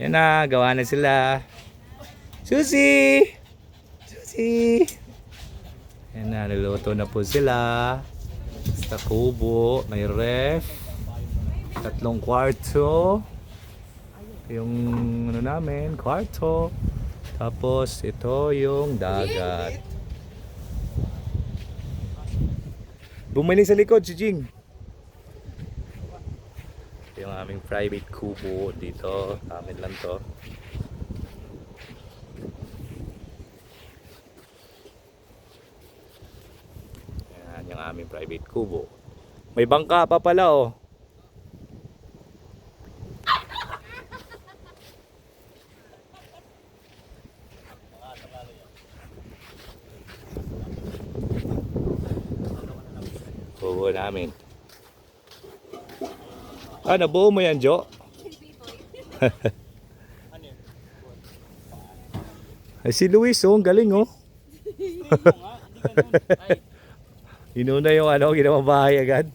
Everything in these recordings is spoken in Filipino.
Yan na, gawa na sila. Susi! Susi! Yan na, niluluto na po sila. Sa kubo, may ref. 3 kwarto. Yung ano namin, kwarto. Tapos ito yung dagat. Bumalik sa likod si Jing. Yung aming private kubo dito. Amin lang to. Yan yung aming private kubo. May bangka pa pala oh. Kubo namin. Ah, nabuo mo yan, Jo? Ay, si Luis, oh, ang galing, oh. Inuna yung ano, ginawang bahay agad.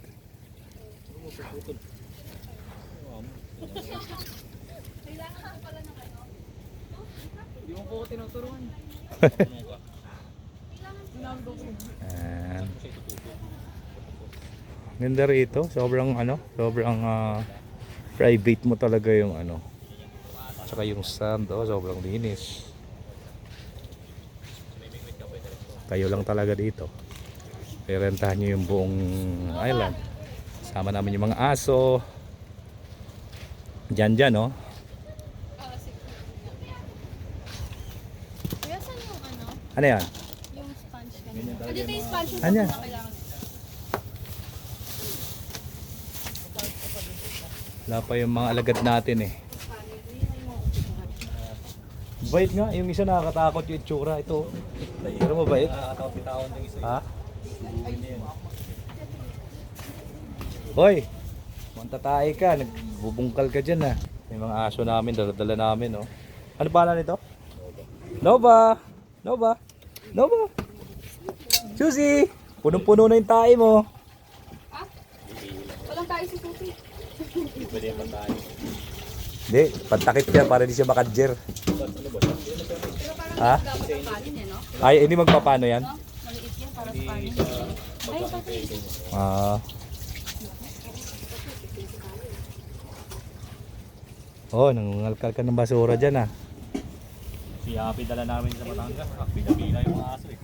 Hindi mo po ko tinuturuan. Ganda rito, sobrang ano, sobrang private mo talaga yung ano. Tsaka yung sand, oh, sobrang linis. Kayo lang talaga dito. Rerentahan nyo yung buong island. Sama namin yung mga aso. Diyan, oh. Kuya, saan yung ano? Ano yan? Yung sponge kanina. Dito yung sponge yung Ano yan? kailangan. Wala pa yung mga alagad natin eh. Bait nga, yung isa nakakatakot yung itsura. Ito, pero mabait. Nakakatawa-pitawan yung isa. Ha? Hoy, mantatay ka, nagbubungkal ka dyan ha. May mga aso namin, dala-dala namin oh. Ano pala nito? Nova! Nova! Nova! Susi! Punong-puno na yung tae mo. Walang tayo si Susi. Hindi pwede yung pantahan. Hindi, pantakip siya para di siya makadjer. Pero parang Ha? dapat ang kanin eh, no? Ay, hindi magpapano yan? No? Maliit yan para sa kanin. Ay, patay. Oh, nangungalkal ka ng basura dyan ah. Si Happy dala namin sa Batangas. Bila-bila yung mga aso eh.